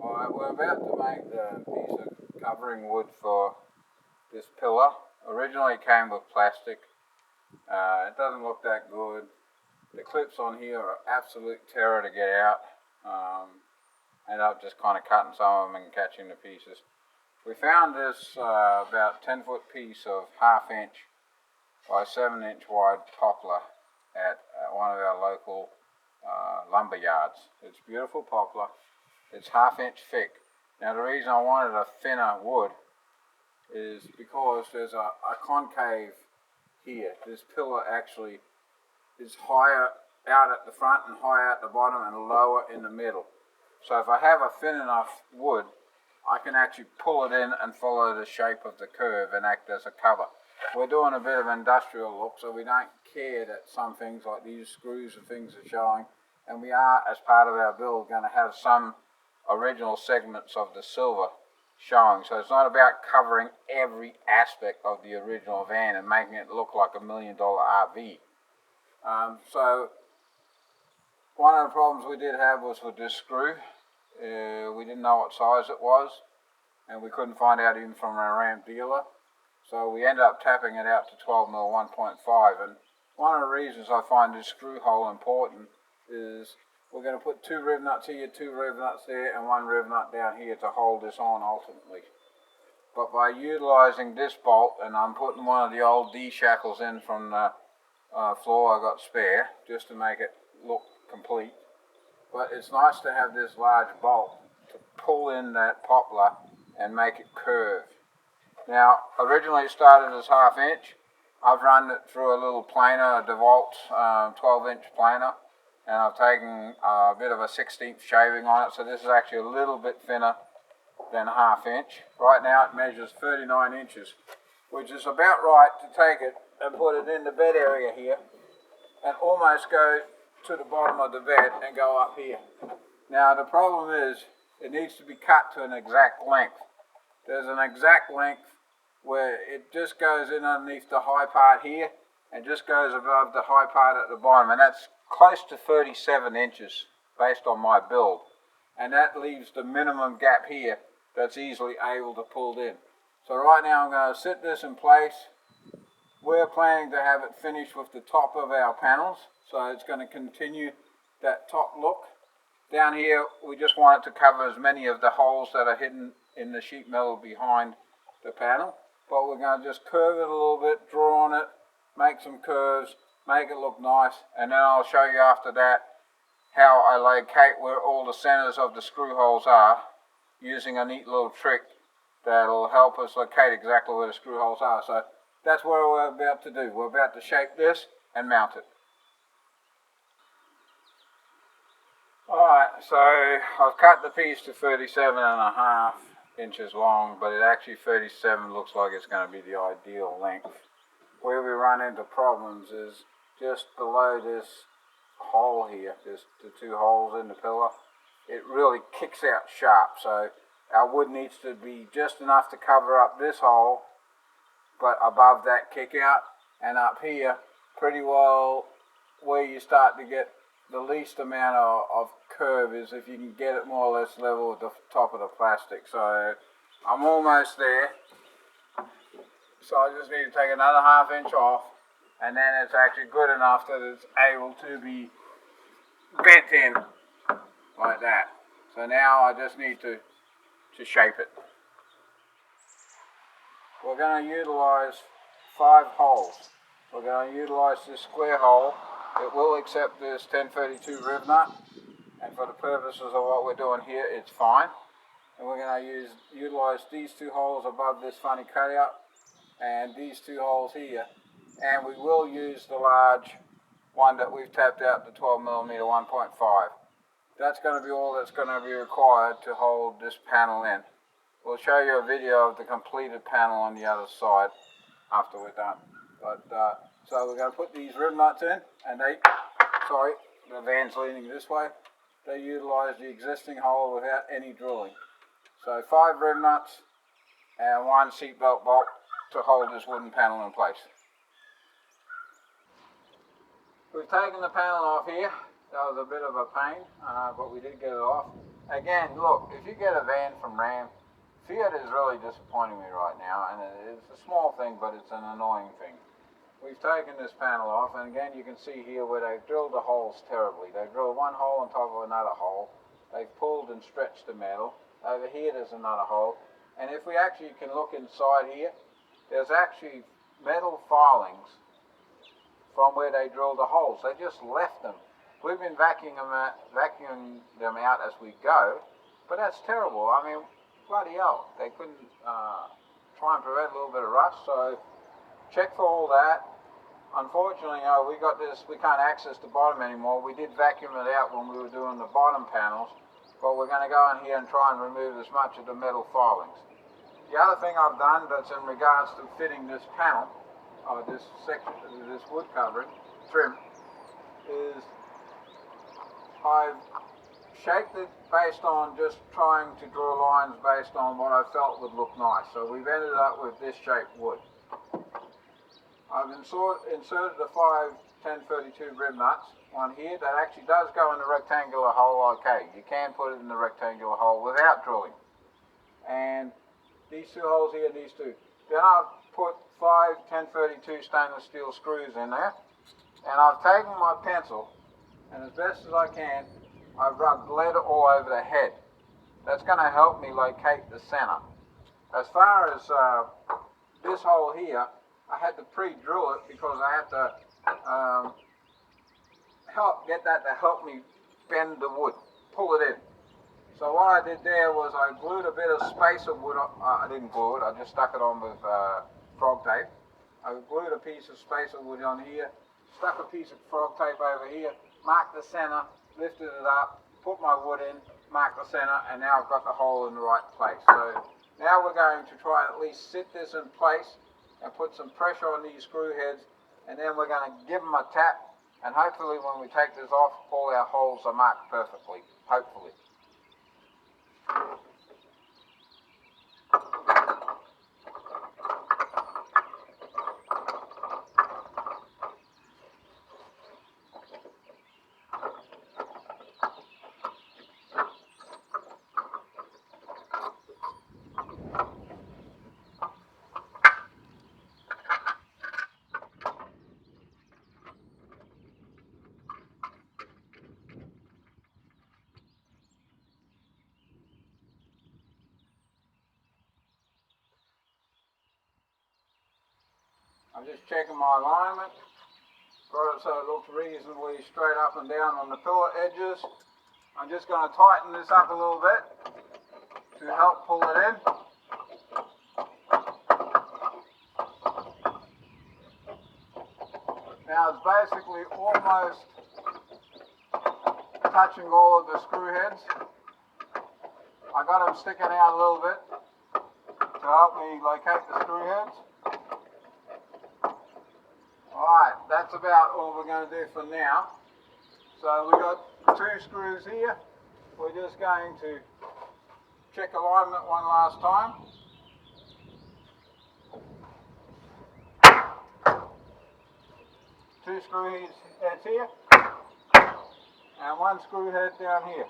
Alright, we're about to make the piece of covering wood for this pillar. Originally it came with plastic. It doesn't look that good. The clips on here are absolute terror to get out. Ended up just kind of cutting some of them and catching the pieces. We found this about 10-foot piece of 1/2 inch by 7 inch wide poplar at one of our local lumber yards. It's beautiful poplar. It's 1/2 inch thick. Now the reason I wanted a thinner wood is because there's a concave here. This pillar actually is higher out at the front and higher at the bottom and lower in the middle. So if I have a thin enough wood, I can actually pull it in and follow the shape of the curve and act as a cover. We're doing a bit of industrial look, so we don't care that some things like these screws and things are showing. And we are, as part of our build, going to have some original segments of the silver showing. So it's not about covering every aspect of the original van and making it look like $1 million RV. So one of the problems we did have was with this screw. We didn't know what size it was, and we couldn't find out even from our Ram dealer. So we ended up tapping it out to 12mm 1.5. And one of the reasons I find this screw hole important is we're going to put 2 rib nuts here, 2 rib nuts there, and 1 rib nut down here to hold this on ultimately. But by utilizing this bolt, and I'm putting one of the old D shackles in from the floor I got spare, just to make it look complete. But it's nice to have this large bolt to pull in that poplar and make it curve. Now, originally it started as 1/2 inch. I've run it through a little planer, a DeWalt 12-inch planer, and I've taken a bit of a 1/16 shaving on it, so this is actually a little bit thinner than 1/2 inch. Right now it measures 39 inches, which is about right to take it and put it in the bed area here and almost go to the bottom of the bed and go up here. Now the problem is it needs to be cut to an exact length. There's an exact length where it just goes in underneath the high part here and just goes above the high part at the bottom, and that's close to 37 inches based on my build, and that leaves the minimum gap here that's easily able to pull in. So right now I'm going to sit this in place. We're planning to have it finished with the top of our panels, so it's going to continue that top look. Down here we just want it to cover as many of the holes that are hidden in the sheet metal behind the panel, but we're going to just curve it a little bit, draw on it, make some curves, make it look nice, and then I'll show you after that how I locate where all the centers of the screw holes are using a neat little trick that'll help us locate exactly where the screw holes are. So that's what we're about to do. We're about to shape this and mount it. Alright, so I've cut the piece to 37.5 inches long, but it actually 37 looks like it's going to be the ideal length. Where we run into problems is just below this hole here, just the 2 holes in the pillar. It really kicks out sharp, so our wood needs to be just enough to cover up this hole, but above that kick out, and up here pretty well where you start to get the least amount of curve is if you can get it more or less level with the top of the plastic. So I'm almost there. So I just need to take another 1/2 inch off, and then it's actually good enough that it's able to be bent in like that. So now I just need to shape it. We're going to utilize 5 holes. We're going to utilize this square hole. It will accept this 1032 rib nut, and for the purposes of what we're doing here, it's fine. And we're going to utilize these 2 holes above this funny cutout, and these 2 holes here, and we will use the large one that we've tapped out to 12mm 1.5. That's going to be all that's going to be required to hold this panel in. We'll show you a video of the completed panel on the other side after we're done. So we're going to put these rib nuts in, and the van's leaning this way. They utilize the existing hole without any drilling. So 5 rib nuts and 1 seatbelt bolt to hold this wooden panel in place. We've taken the panel off here. That was a bit of a pain, but we did get it off. Again, look, if you get a van from Ram, Fiat is really disappointing me right now, and it's a small thing, but it's an annoying thing. We've taken this panel off, and again you can see here where they've drilled the holes terribly. They've drilled one hole on top of another hole. They've pulled and stretched the metal. Over here there's another hole. And if we actually can look inside here, there's actually metal filings from where they drilled the holes. They just left them. We've been vacuuming them out as we go, but that's terrible. I mean, bloody hell, they couldn't try and prevent a little bit of rust, so check for all that. Unfortunately, we can't access the bottom anymore. We did vacuum it out when we were doing the bottom panels, but we're going to go in here and try and remove as much of the metal filings. The other thing I've done that's in regards to fitting this panel, this section, this wood covering, trim, is I've shaped it based on just trying to draw lines based on what I felt would look nice. So we've ended up with this shaped wood. I've inserted the 5 1032 rib nuts, one here that actually does go in the rectangular hole. Okay, you can put it in the rectangular hole without drilling. And these two holes here and these two. Then I've put 5 1032 stainless steel screws in there, and I've taken my pencil, and as best as I can, I've rubbed lead all over the head. That's going to help me locate the center. As far as this hole here, I had to pre-drill it because I had to get that to help me bend the wood, pull it in. So what I did there was I glued a bit of spacer wood on. I didn't glue it, I just stuck it on with frog tape. I glued a piece of spacer wood on here, stuck a piece of frog tape over here, marked the center, lifted it up, put my wood in, marked the center, and now I've got the hole in the right place. So now we're going to try and at least sit this in place and put some pressure on these screw heads, and then we're going to give them a tap, and hopefully when we take this off, all our holes are marked perfectly, hopefully. I'm just checking my alignment, got it so it looks reasonably straight up and down on the pillar edges. I'm just going to tighten this up a little bit to help pull it in. Now it's basically almost touching all of the screw heads. I got them sticking out a little bit to help me locate the screw heads. Alright, that's about all we're going to do for now. So we've got 2 screws here. We're just going to check alignment one last time. Two screw heads here, and 1 screw head down here.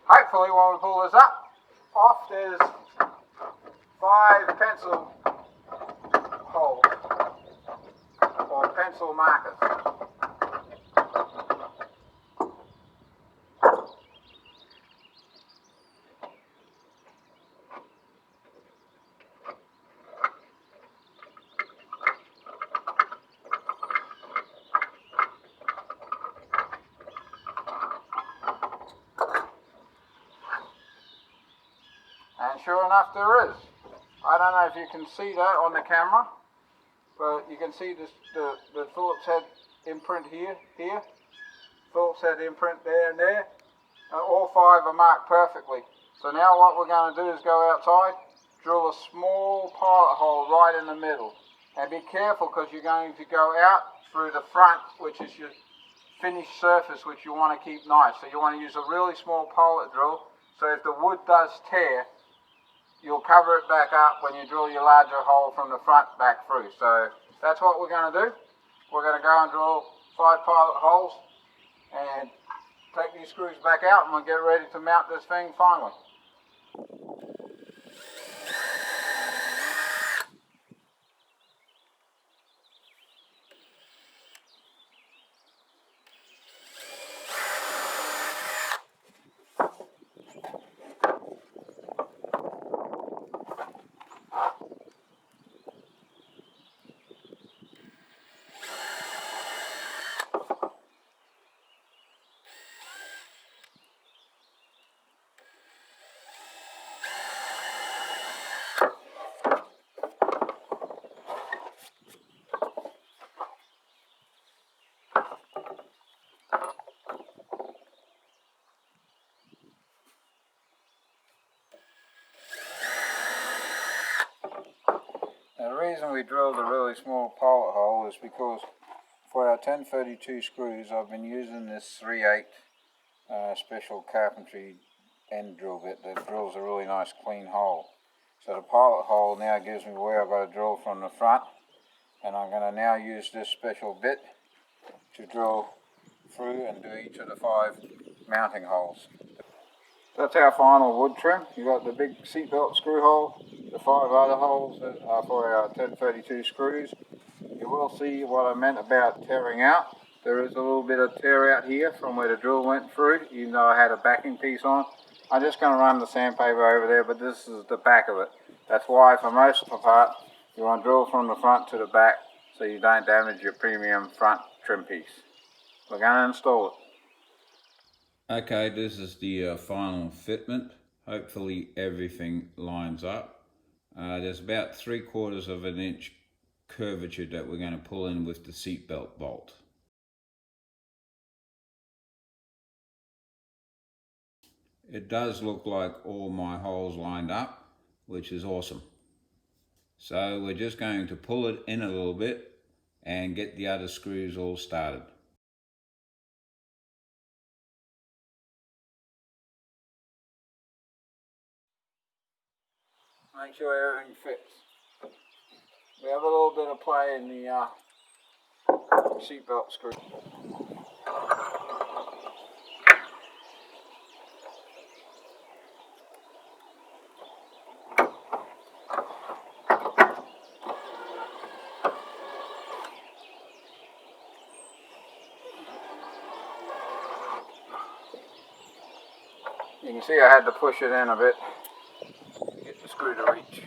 Hopefully when we pull this up, off there's 5 pencil holes, or pencil markers. And sure enough there is. I don't know if you can see that on the camera, but you can see this, the Phillips head imprint here, Phillips head imprint there and there. All 5 are marked perfectly. So now what we're going to do is go outside, drill a small pilot hole right in the middle. And be careful because you're going to go out through the front, which is your finished surface, which you want to keep nice. So you want to use a really small pilot drill, so if the wood does tear, you'll cover it back up when you drill your larger hole from the front back through. So that's what we're going to do. We're going to go and drill 5 pilot holes and take these screws back out and we'll get ready to mount this thing finally. Now, the reason we drilled a really small pilot hole is because for our 1032 screws I've been using this 3/8 special carpentry end drill bit that drills a really nice clean hole. So the pilot hole now gives me where I've got to drill from the front, and I'm going to now use this special bit to drill through and do each of the 5 mounting holes. That's our final wood trim. You've got the big seatbelt screw hole, the 5 other holes that are for our 1032 screws. You will see what I meant about tearing out. There is a little bit of tear out here from where the drill went through, even though I had a backing piece on. I'm just going to run the sandpaper over there, but this is the back of it. That's why for most of the part, you want to drill from the front to the back so you don't damage your premium front trim piece. We're going to install it. Okay, this is the final fitment. Hopefully everything lines up. There's about 3/4 of an inch curvature that we're going to pull in with the seatbelt bolt. It does look like all my holes lined up, which is awesome. So we're just going to pull it in a little bit and get the other screws all started. Make sure everything fits. We have a little bit of play in the seatbelt screw. You can see I had to push it in a bit to get the screw to reach.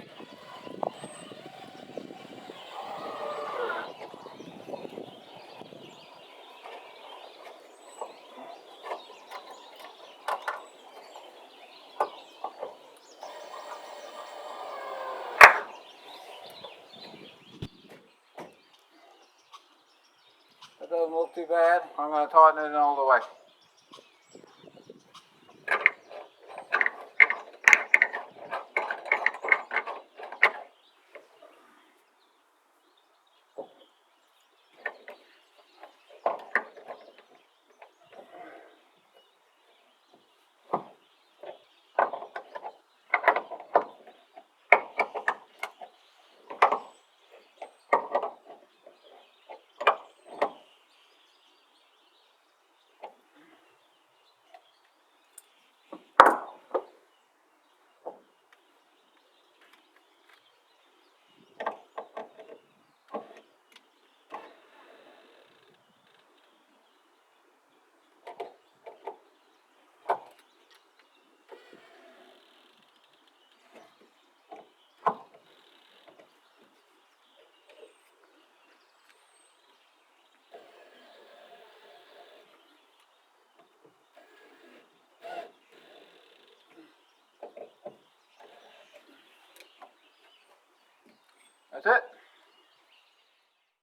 That doesn't look too bad. I'm going to tighten it in all the way.